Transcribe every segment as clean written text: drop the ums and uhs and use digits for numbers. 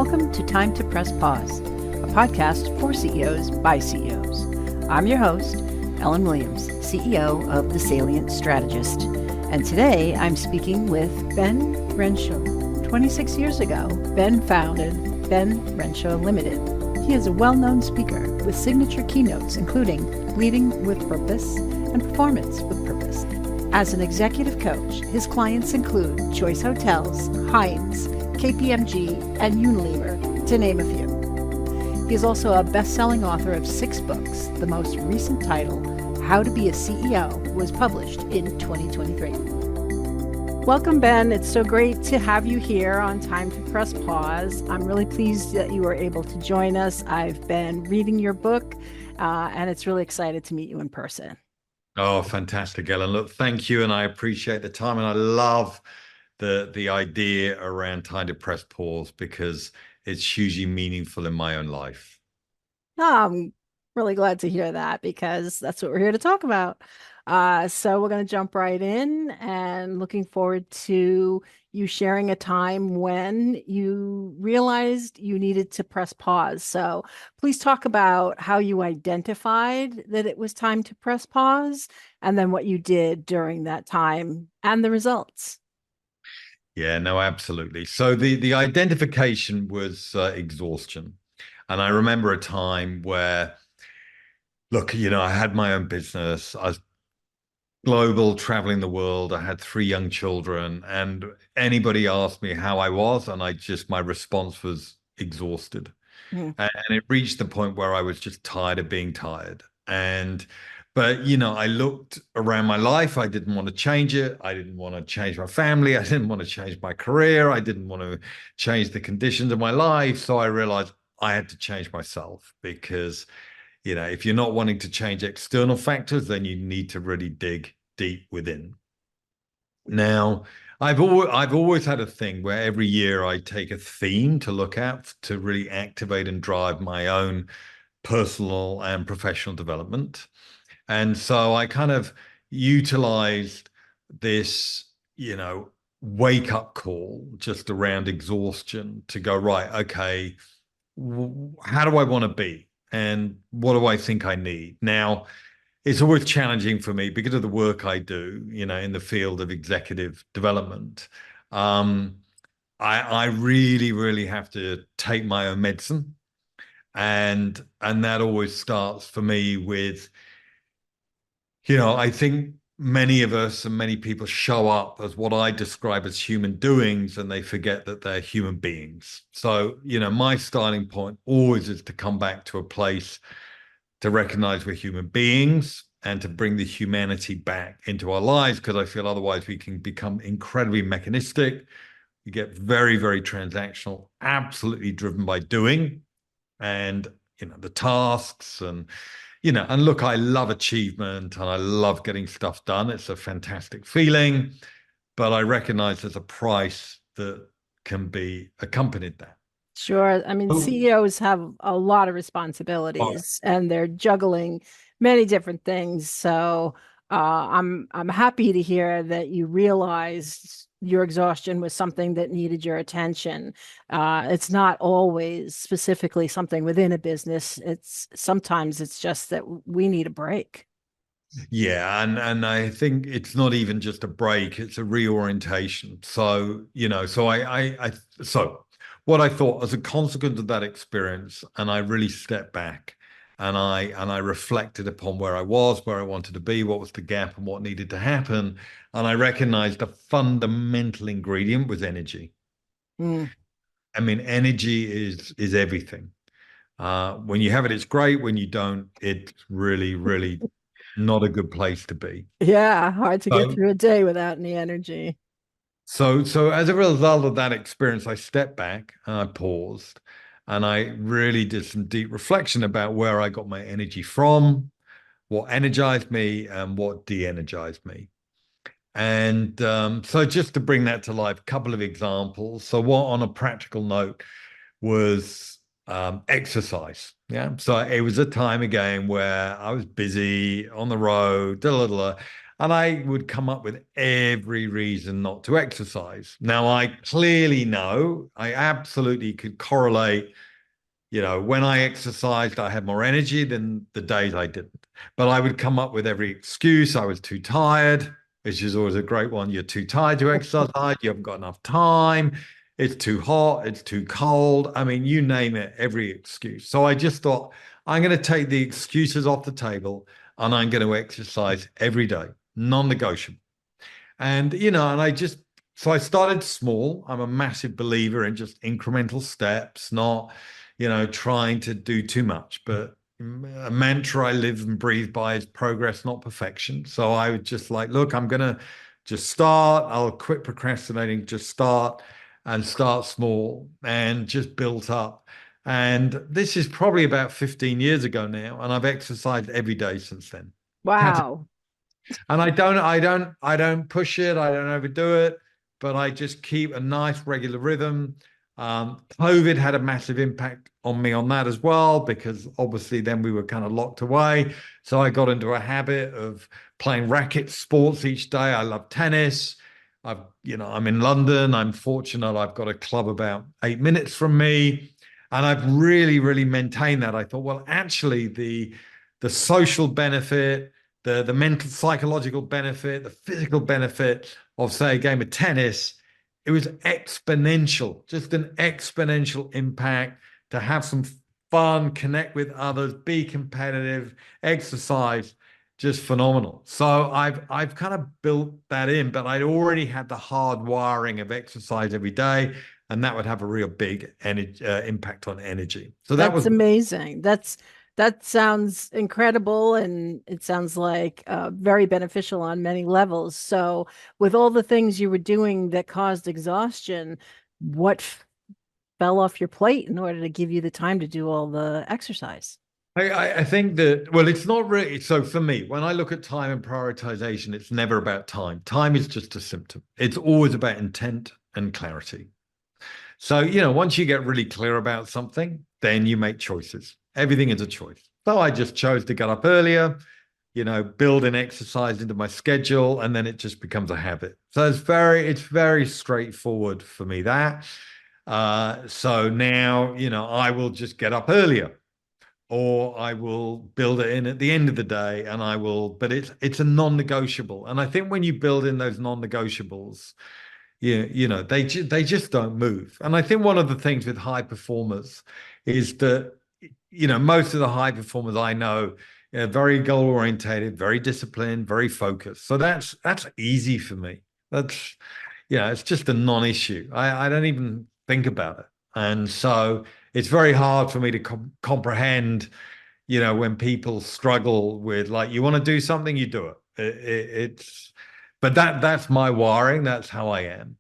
Welcome to Time to Press Pause, a podcast for CEOs by CEOs. I'm your host, Ellen Williams, CEO of The Salient Strategist. And today I'm speaking with Ben Renshaw. 26 years ago, Ben founded Ben Renshaw Ltd. He is a well-known speaker with signature keynotes, including Leading with Purpose and Performance with Purpose. As an executive coach, his clients include Choice Hotels, Heinz, KPMG, and Unilever, to name a few. He is also a best-selling author of 6 books. The most recent title, How to Be a CEO, was published in 2023. Welcome, Ben. It's so great to have you here on Time to Press Pause. I'm really pleased that you were able to join us. I've been reading your book, and it's really excited to meet you in person. Oh, fantastic, Ellen. Look, thank you, and I appreciate the time, and I love the idea around Time to Press Pause because it's hugely meaningful in my own life. I'm really glad to hear that because that's what we're here to talk about. So we're going to jump right in and looking forward to you sharing a time when you realized you needed to press pause. So please talk about how you identified that it was time to press pause and then what you did during that time and the results. Yeah, no, absolutely. So the identification was exhaustion. And I remember a time where, look, I had my own business. I was global, traveling the world. I had 3 young children, and anybody asked me how I was, and my response was exhausted. Mm. And it reached the point where I was just tired of being tired. But I looked around my life. I didn't want to change it. I didn't want to change my family. I didn't want to change my career. I didn't want to change the conditions of my life. So I realized I had to change myself because if you're not wanting to change external factors, then you need to really dig deep within. Now, I've always had a thing where every year I take a theme to look at to really activate and drive my own personal and professional development. And so I kind of utilized this, wake up call just around exhaustion to go, right, okay, how do I want to be? And what do I think I need? Now, it's always challenging for me because of the work I do, in the field of executive development. I really, really have to take my own medicine. And that always starts for me with, I think many of us and many people show up as what I describe as human doings, and they forget that they're human beings. So, my starting point always is to come back to a place to recognize we're human beings and to bring the humanity back into our lives, because I feel otherwise we can become incredibly mechanistic. We get very, very transactional, absolutely driven by doing and, the tasks and look, I love achievement and I love getting stuff done. It's a fantastic feeling, but I recognize there's a price that can be accompanied that. Sure. I mean, CEOs have a lot of responsibilities and they're juggling many different things. So I'm happy to hear that you realized your exhaustion was something that needed your attention. It's not always specifically something within a business. Sometimes it's just that we need a break. Yeah, and I think it's not even just a break, it's a reorientation. So, so what I thought as a consequence of that experience, and I really stepped back and I reflected upon where I was, where I wanted to be, what was the gap and what needed to happen. And I recognized a fundamental ingredient was energy. Mm. I mean, energy is everything. When you have it, it's great. When you don't, it's really, really not a good place to be. Yeah, hard to get So, through a day without any energy. so as a result of that experience, I stepped back and I paused and I really did some deep reflection about where I got my energy from, what energized me and what de-energized me. And so just to bring that to life, a couple of examples. So what on a practical note was exercise. Yeah. So it was a time again where I was busy on the road, And I would come up with every reason not to exercise. Now, I clearly know I absolutely could correlate, when I exercised, I had more energy than the days I didn't. But I would come up with every excuse. I was too tired, which is always a great one. You're too tired to exercise. You haven't got enough time. It's too hot. It's too cold. I mean, you name it, every excuse. So I just thought, I'm going to take the excuses off the table and I'm going to exercise every day, non-negotiable. And so I started small. I'm a massive believer in just incremental steps, not, trying to do too much. But a mantra I live and breathe by is progress, not perfection. So I would just like, look, I'm going to just start. I'll quit procrastinating, just start and start small and just built up. And this is probably about 15 years ago now. And I've exercised every day since then. Wow. And I don't push it. I don't overdo it, but I just keep a nice regular rhythm. COVID had a massive impact on me on that as well, because obviously then we were kind of locked away. So I got into a habit of playing racket sports each day. I love tennis. I'm in London. I'm fortunate. I've got a club about 8 minutes from me. And I've really, really maintained that. I thought, well, actually the social benefit, the mental psychological benefit, the physical benefit of, say, a game of tennis, it was exponential, just an exponential impact to have some fun, connect with others, be competitive, exercise, just phenomenal. So I've kind of built that in, but I'd already had the hard wiring of exercise every day, and that would have a real big impact on energy. So that That's was amazing. That sounds incredible, and it sounds like very beneficial on many levels. So, with all the things you were doing that caused exhaustion, what fell off your plate in order to give you the time to do all the exercise? I think that, well, it's not really. So for me, when I look at time and prioritization, it's never about time. Time is just a symptom. It's always about intent and clarity. So, once you get really clear about something, then you make choices. Everything is a choice. So I just chose to get up earlier, build an exercise into my schedule, and then it just becomes a habit. So it's very straightforward for me that. So now, I will just get up earlier, or I will build it in at the end of the day, and but it's a non-negotiable. And I think when you build in those non-negotiables, they just don't move. And I think one of the things with high performers is that, most of the high performers I know, very goal orientated, very disciplined, very focused. So that's easy for me. That's, it's just a non-issue. I don't even think about it. And so it's very hard for me to comprehend, when people struggle with, like, you want to do something, you do it. But that's my wiring. That's how I am.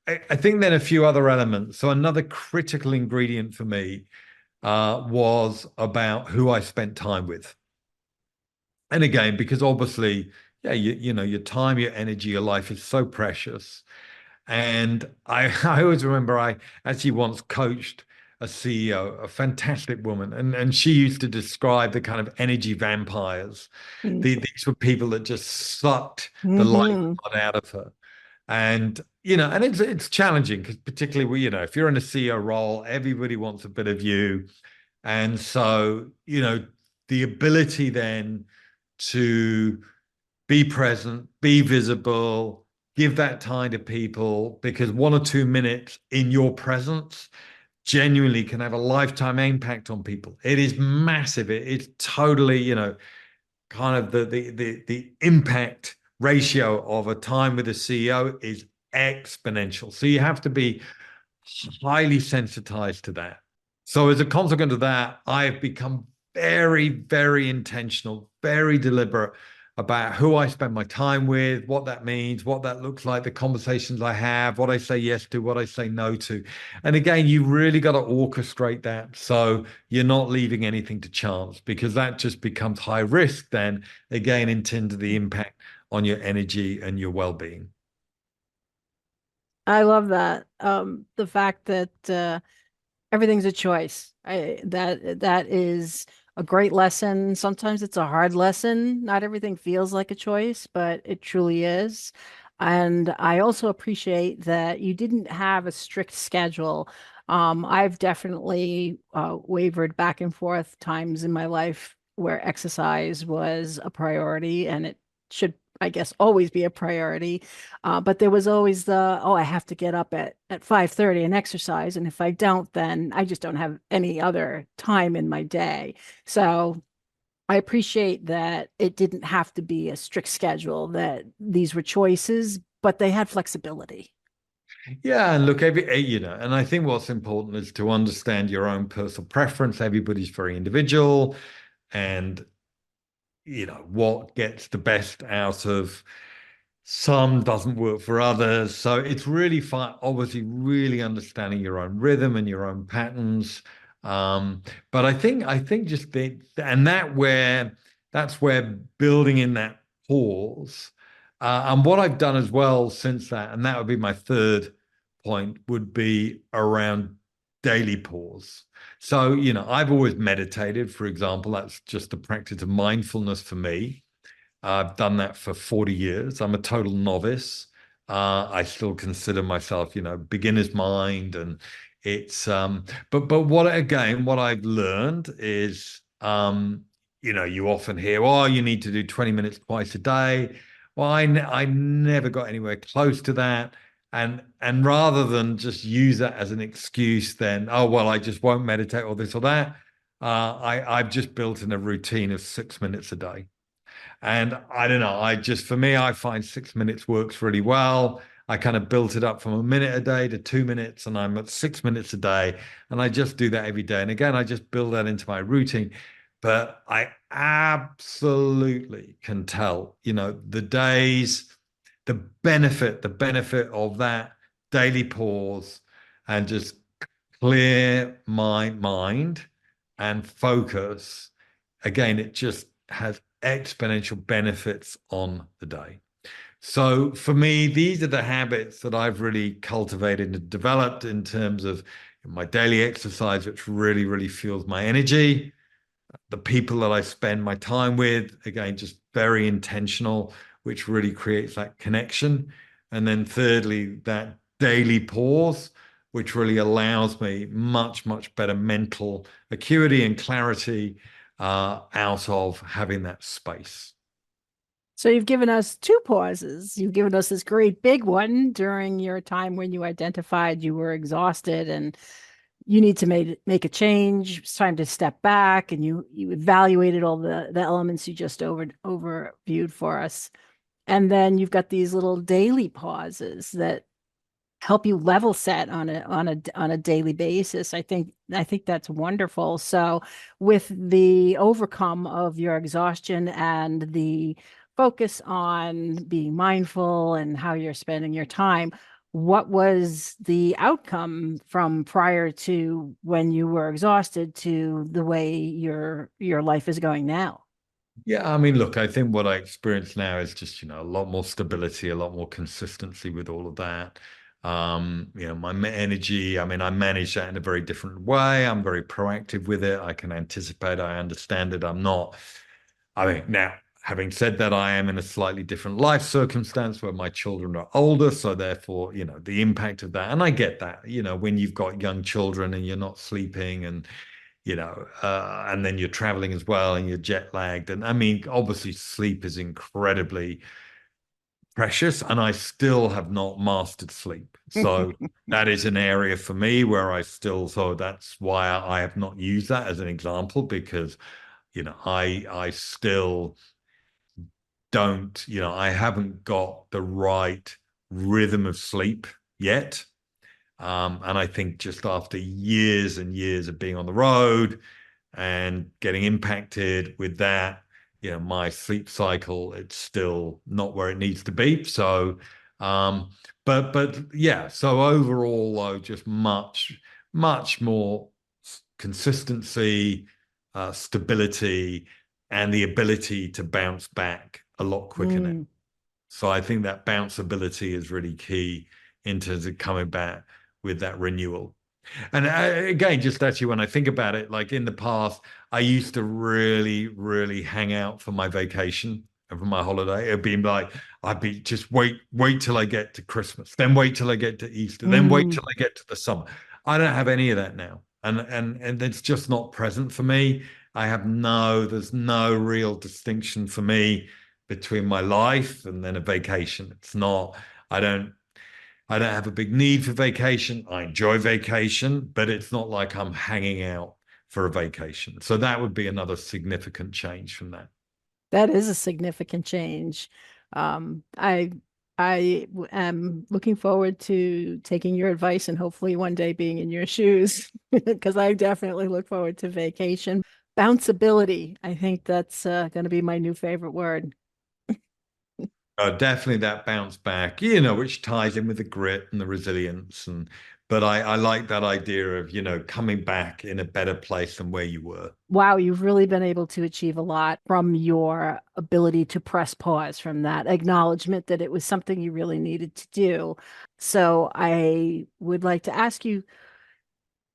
I think then a few other elements. So another critical ingredient for me was about who I spent time with. And again, because obviously, yeah, your time, your energy, your life is so precious. And I always remember I actually once coached a CEO, a fantastic woman, and she used to describe the kind of energy vampires. These were people that just sucked the life Mm-hmm. out of her. And and it's challenging because particularly if you're in a CEO role, everybody wants a bit of you. And so, the ability then to be present, be visible, give that time to people, because 1 or 2 minutes in your presence genuinely can have a lifetime impact on people. It is massive. It's totally, kind of the impact ratio of a time with a CEO is exponential. So you have to be highly sensitized to that. So as a consequence of that, I've become very, very intentional, very deliberate about who I spend my time with, what that means, what that looks like, the conversations I have, what I say yes to, what I say no to. And again, you really got to orchestrate that so you're not leaving anything to chance, because that just becomes high risk then, again, in terms of the impact on your energy and your well-being. I love that. The fact that everything's a choice. That is a great lesson. Sometimes it's a hard lesson. Not everything feels like a choice, but it truly is. And I also appreciate that you didn't have a strict schedule. I've definitely wavered back and forth times in my life where exercise was a priority, and it should, I guess, always be a priority. But there was always oh, I have to get up at 5:30 and exercise. And if I don't, then I just don't have any other time in my day. So I appreciate that it didn't have to be a strict schedule, that these were choices, but they had flexibility. Yeah, and look, and I think what's important is to understand your own personal preference. Everybody's very individual, and what gets the best out of some doesn't work for others. So it's really fun, obviously, really understanding your own rhythm and your own patterns. But I think just and that's where building in that pause. And what I've done as well since that, and that would be my third point, would be around daily pause. So, I've always meditated, for example. That's just the practice of mindfulness for me. I've done that for 40 years. I'm a total novice. I still consider myself, beginner's mind, and it's but what I've learned is you often hear, oh, you need to do 20 minutes twice a day. Well, I never got anywhere close to that. And rather than just use that as an excuse, then, oh well, I just won't meditate or this or that. I've just built in a routine of 6 minutes a day. And I don't know, for me, I find 6 minutes works really well. I kind of built it up from a minute a day to 2 minutes, and I'm at 6 minutes a day. And I just do that every day. And again, I just build that into my routine. But I absolutely can tell, the benefit of that daily pause and just clear my mind and focus. Again, it just has exponential benefits on the day. So for me, these are the habits that I've really cultivated and developed in terms of my daily exercise, which really, really fuels my energy. The people that I spend my time with, again, just very intentional, which really creates that connection. And then thirdly, that daily pause, which really allows me much, much better mental acuity and clarity out of having that space. So you've given us two pauses. You've given us this great big one during your time when you identified you were exhausted and you need to make a change. It's time to step back, and you evaluated all the elements you just overviewed for us. And then you've got these little daily pauses that help you level set on a daily basis. I think that's wonderful. So with the overcome of your exhaustion and the focus on being mindful and how you're spending your time, what was the outcome from prior to when you were exhausted to the way your life is going now? Yeah, I mean, look, I think what I experience now is just, a lot more stability, a lot more consistency with all of that. My energy, I mean, I manage that in a very different way. I'm very proactive with it. I can anticipate, I understand it. I mean, now, having said that, I am in a slightly different life circumstance where my children are older. So therefore, the impact of that, and I get that, when you've got young children and you're not sleeping and then you're traveling as well and you're jet lagged. And I mean, obviously, sleep is incredibly precious, and I still have not mastered sleep. So that is an area for me where so that's why I have not used that as an example, because, I still don't, I haven't got the right rhythm of sleep yet. And I think just after years and years of being on the road and getting impacted with that, my sleep cycle, it's still not where it needs to be. So, but yeah, so overall, though, just much, much more consistency, stability, and the ability to bounce back a lot quicker now. Mm. So I think that bounceability is really key in terms of coming back with that renewal. And again, just actually, when I think about it, like in the past, I used to really, really hang out for my vacation and for my holiday. It'd be like, I'd be just wait till I get to Christmas, then wait till I get to Easter, then wait Mm, till I get to the summer. I don't have any of that now. And it's just not present for me. There's no real distinction for me between my life and then a vacation. It's not, I don't, I don't have a big need for vacation. I enjoy vacation, but it's not like I'm hanging out for a vacation. So that would be another significant change from that. that is a significant change. Um, I am looking forward to taking your advice and hopefully one day being in your shoes because I definitely look forward to vacation. Bounceability. I think that's going to be my new favorite word. Definitely that bounce back, which ties in with the grit and the resilience. But I like that idea of, coming back in a better place than where you were. Wow, you've really been able to achieve a lot from your ability to press pause, from that acknowledgement that it was something you really needed to do. So I would like to ask you,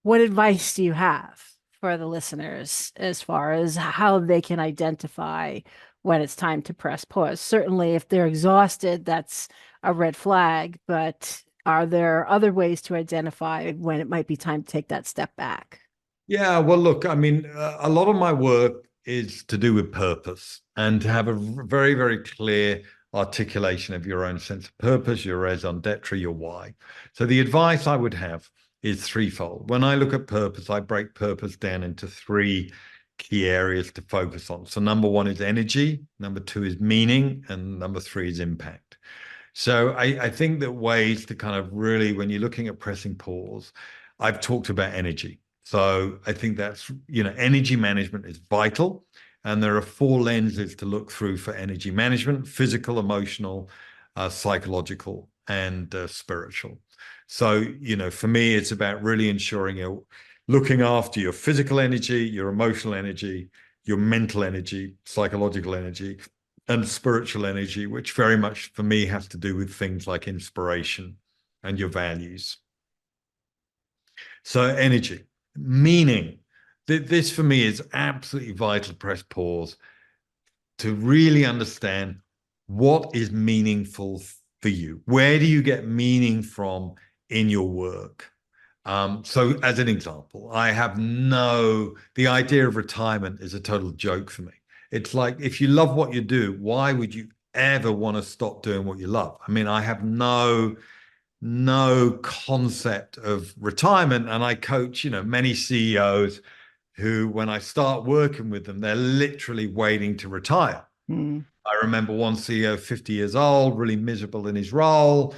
what advice do you have for the listeners as far as how they can identify when it's time to press pause? Certainly, if they're exhausted, that's a red flag, but are there other ways to identify when it might be time to take that step back? Yeah, well, look, I mean, a lot of my work is to do with purpose and to have a very, very clear articulation of your own sense of purpose, your raison d'etre, your why. So the advice I would have is threefold. When I look at purpose, I break purpose down into three key areas to focus on. So number one is energy, number two is meaning, and number three is impact. So I think that ways to kind of really, when you're looking at pressing pause, I've talked about energy. So I think that's, energy management is vital. And there are four lenses to look through for energy management: physical, emotional, psychological, and spiritual. So, for me, it's about really ensuring you're looking after your physical energy, your emotional energy, your mental energy, psychological energy, and spiritual energy, which very much for me has to do with things like inspiration and your values. So, energy, meaning. This for me is absolutely vital to press pause to really understand what is meaningful for you. Where do you get meaning from in your work? So, as an example, the idea of retirement is a total joke for me. It's like, if you love what you do, why would you ever want to stop doing what you love? I mean, I have no concept of retirement. And I coach, many CEOs who, when I start working with them, they're literally waiting to retire. Hmm. I remember one CEO, 50 years old, really miserable in his role.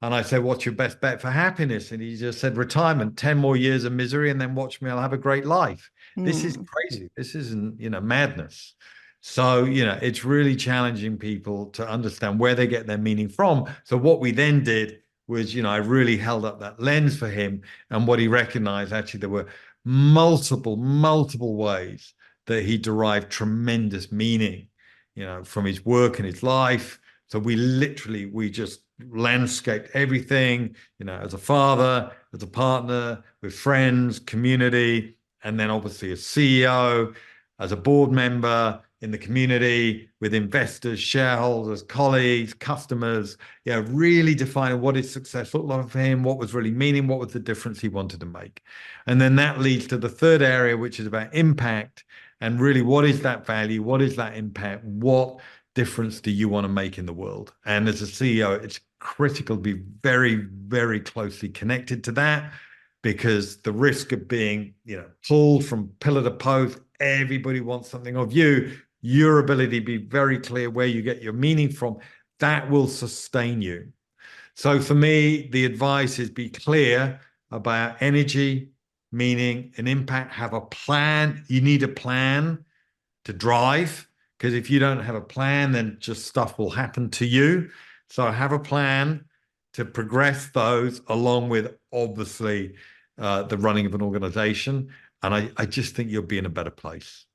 And I said, "What's your best bet for happiness?" And he just said, "Retirement, 10 more years of misery, and then watch me, I'll have a great life." This is Hmm. crazy. This isn't, madness. So, it's really challenging people to understand where they get their meaning from. So what we then did was, I really held up that lens for him. And what he recognized, actually, there were multiple ways that he derived tremendous meaning, from his work and his life. So we just landscaped everything, as a father, as a partner, with friends, community, and then obviously as CEO, as a board member in the community, with investors, shareholders, colleagues, customers, really defining what is success looked like for him, what was really meaning, what was the difference he wanted to make. And then that leads to the third area, which is about impact. And really, what is that value? What is that impact? What difference do you want to make in the world? And as a CEO, it's critical to be very, very closely connected to that, because the risk of being, pulled from pillar to post, everybody wants something of you. Your ability to be very clear where you get your meaning from, that will sustain you. So for me, the advice is be clear about energy, meaning, and impact. Have a plan. You need a plan to drive, because if you don't have a plan, then just stuff will happen to you. So have a plan to progress those, along with obviously the running of an organization. And I just think you'll be in a better place.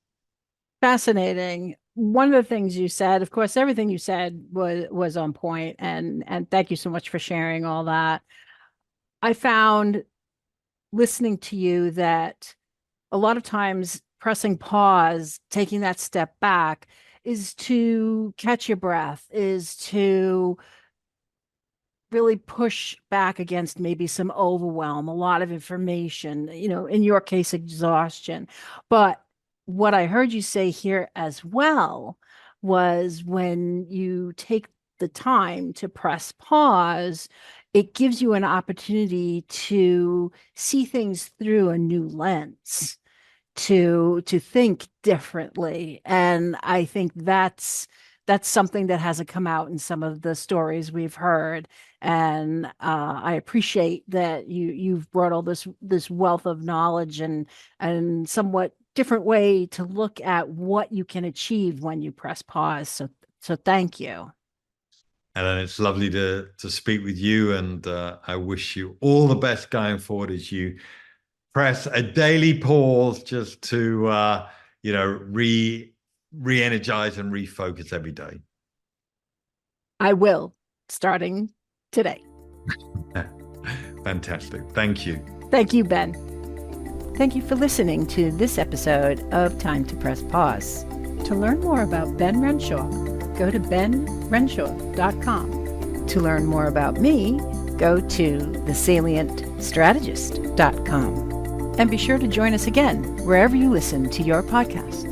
Fascinating. One of the things you said, of course, everything you said was on point, and thank you so much for sharing all that. I found listening to you that a lot of times pressing pause, taking that step back is to catch your breath, is to really push back against maybe some overwhelm, a lot of information, in your case, exhaustion. But what I heard you say here as well was when you take the time to press pause, it gives you an opportunity to see things through a new lens, to think differently. And I think that's something that hasn't come out in some of the stories we've heard. And I appreciate that you've brought all this wealth of knowledge and somewhat different way to look at what you can achieve when you press pause. So thank you. Ellen, it's lovely to speak with you, and I wish you all the best going forward as you press a daily pause just to re-energize and refocus every day. I will, starting today. Fantastic. Thank you. Thank you, Ben. Thank you for listening to this episode of Time to Press Pause. To learn more about Ben Renshaw, go to benrenshaw.com. To learn more about me, go to thesalientstrategist.com. And be sure to join us again wherever you listen to your podcasts.